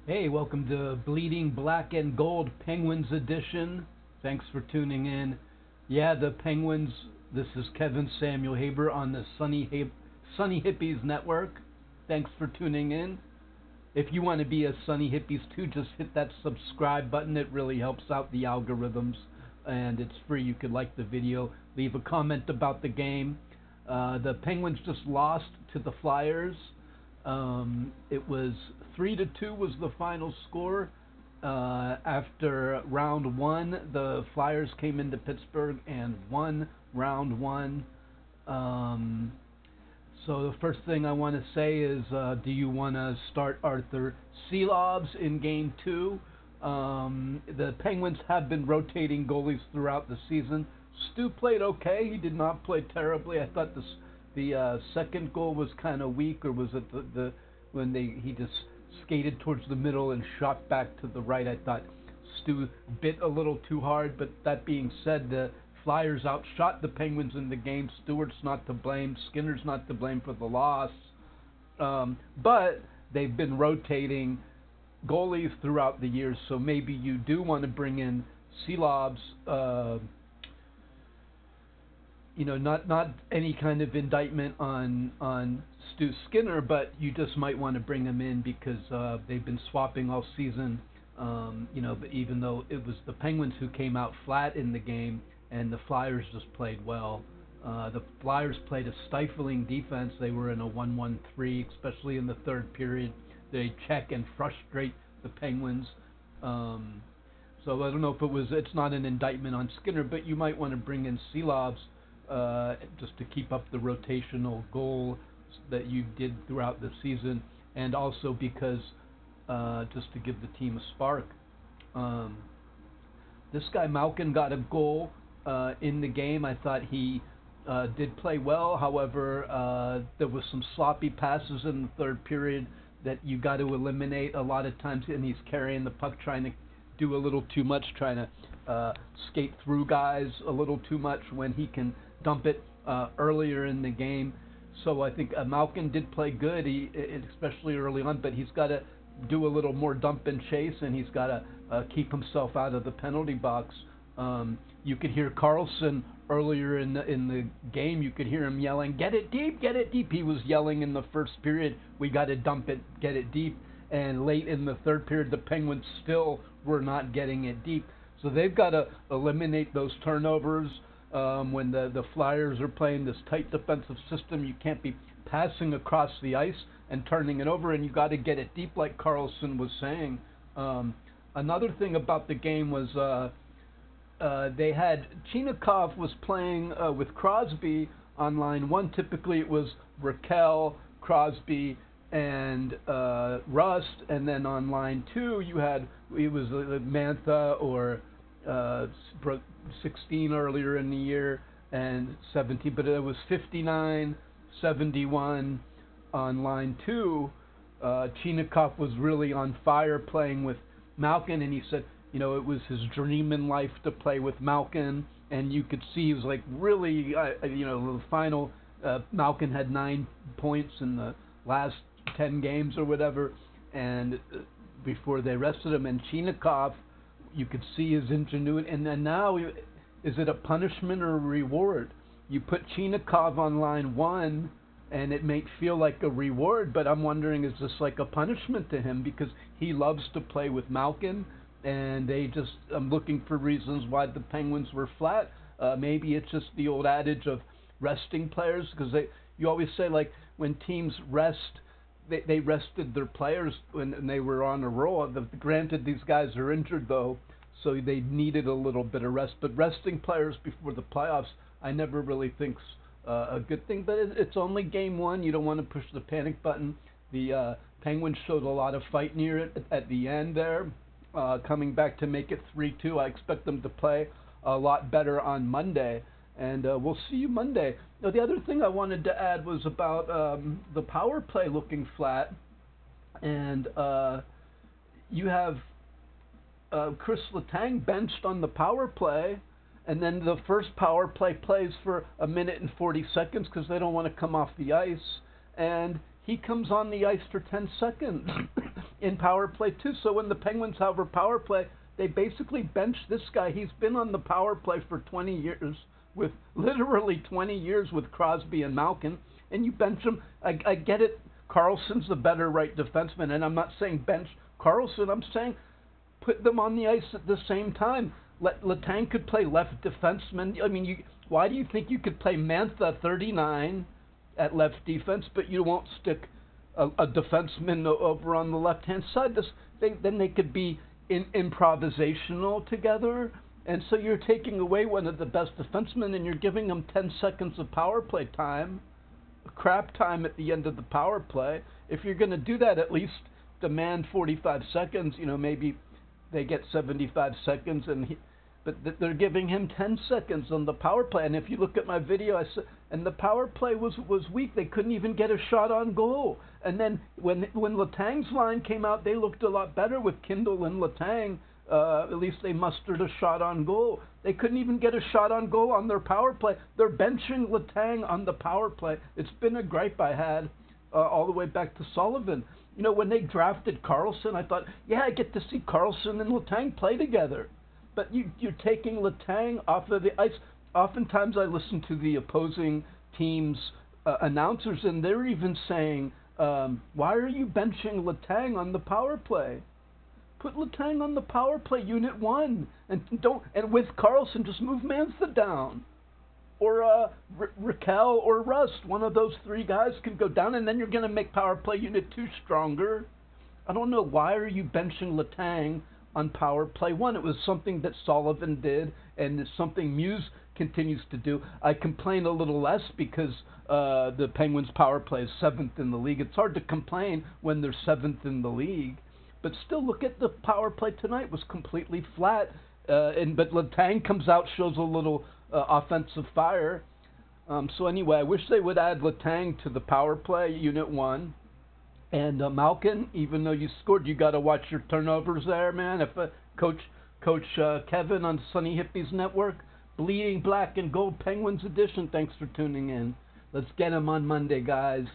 Hey, welcome to Bleeding Black and Gold Penguins edition. Thanks for tuning in. Yeah, the Penguins. This is Kevin Samuel Haber on the Sunny Hippies Network. Thanks for tuning in. If you want to be a Sunny Hippies too, just hit that subscribe button. It really helps out the algorithms, and it's free. You could like the video, leave a comment about the game. The Penguins just lost to the Flyers. It was 3-2 was the final score. After round one, the Flyers came into Pittsburgh and won round one. So the first thing I want to say is, do you want to start Arthur Seelobs in Game 2? The Penguins have been rotating goalies throughout the season. Stu played okay. He did not play terribly. I thought the second goal was kind of weak, or was it when he just skated towards the middle and shot back to the right? I thought Stu bit a little too hard, but that being said, the Flyers outshot the Penguins in the game. Stewart's not to blame. Skinner's not to blame for the loss. But they've been rotating goalies throughout the years, so maybe you do want to bring in Seelobs. Not any kind of indictment on Stu Skinner, but you just might want to bring him in because they've been swapping all season. But even though it was the Penguins who came out flat in the game, and the Flyers just played well. The Flyers played a stifling defense. They were in a 1-1-3, especially in the third period. They check and frustrate the Penguins. So I don't know if it's not an indictment on Skinner, but you might want to bring in Seelobs just to keep up the rotational goal that you did throughout the season, and also because just to give the team a spark. This guy Malkin got a goal in the game. I thought he did play well. However, there was some sloppy passes in the third period that you got to eliminate a lot of times, and he's carrying the puck, trying to do a little too much, trying to skate through guys a little too much when he can dump it earlier in the game. So I think Malkin did play good, especially early on, but he's got to do a little more dump and chase, and he's got to keep himself out of the penalty box. You could hear Carlson earlier in the game. You could hear him yelling, "Get it deep, get it deep." He was yelling in the first period, "We got to dump it, get it deep." And late in the third period, the Penguins still were not getting it deep. So they've got to eliminate those turnovers. When the Flyers are playing this tight defensive system, you can't be passing across the ice and turning it over, and you got to get it deep, like Carlson was saying. Another thing about the game was they had Chinakhov was playing with Crosby on line one. Typically it was Raquel, Crosby, and Rust, and then on line two it was Mantha or 16 earlier in the year and 17, but it was 59, 71 on line two. Chinakhov was really on fire playing with Malkin, and he said, it was his dream in life to play with Malkin, and you could see he was like really, the final, Malkin had 9 points in the last 10 games or whatever, and before they rested him, and Chinakhov, you could see his ingenuity, and then now, is it a punishment or a reward? You put Chinakhov on line one, and it may feel like a reward, but I'm wondering, is this like a punishment to him because he loves to play with Malkin, and I'm looking for reasons why the Penguins were flat. Maybe it's just the old adage of resting players, because you always say, like, when teams rest, they rested their players when they were on a roll. Granted, these guys are injured, though, so they needed a little bit of rest. But resting players before the playoffs, I never really think's a good thing. But it's only game one. You don't want to push the panic button. The Penguins showed a lot of fight near it at the end there, coming back to make it 3-2. I expect them to play a lot better on Monday, and we'll see you Monday. Now, the other thing I wanted to add was about the power play looking flat, and you have Chris Letang benched on the power play, and then the first power play plays for 1 minute and 40 seconds because they don't want to come off the ice, and he comes on the ice for 10 seconds in power play too. So when the Penguins have a power play, they basically bench this guy. He's been on the power play for 20 years, with literally 20 years with Crosby and Malkin, and you bench him. I get it. Carlson's the better right defenseman, and I'm not saying bench Carlson. I'm saying put them on the ice at the same time. Letang could play left defenseman. I mean, why do you think you could play Mantha 39 at left defense, but you won't stick a defenseman over on the left-hand side? Then they could be improvisational together. And so you're taking away one of the best defensemen, and you're giving them 10 seconds of power play time, crap time at the end of the power play. If you're going to do that, at least demand 45 seconds. Maybe they get 75 seconds, but they're giving him 10 seconds on the power play. And if you look at my video, and the power play was weak. They couldn't even get a shot on goal. And then when Letang's line came out, they looked a lot better with Kindle and Letang. At least they mustered a shot on goal. They couldn't even get a shot on goal on their power play. They're benching Letang on the power play. It's been a gripe I had all the way back to Sullivan. When they drafted Carlson, I thought, yeah, I get to see Carlson and Letang play together. But you're taking Letang off of the ice. Oftentimes I listen to the opposing team's announcers, and they're even saying, why are you benching Letang on the power play? Put Letang on the power play, Unit 1, and with Carlson, just move Mantha down. Or Raquel or Rust, one of those three guys can go down, and then you're going to make power play Unit 2 stronger. I don't know, why are you benching Letang on power play 1? It was something that Sullivan did, and it's something Muse continues to do. I complain a little less because the Penguins' power play is 7th in the league. It's hard to complain when they're 7th in the league. But still, look at the power play tonight. It was completely flat. But Letang comes out, shows a little offensive fire. So anyway, I wish they would add Letang to the power play, Unit 1. And Malkin, even though you scored, you got to watch your turnovers there, man. If Coach Kevin on Sunny Hippies Network, Bleeding Black and Gold Penguins edition, thanks for tuning in. Let's get him on Monday, guys.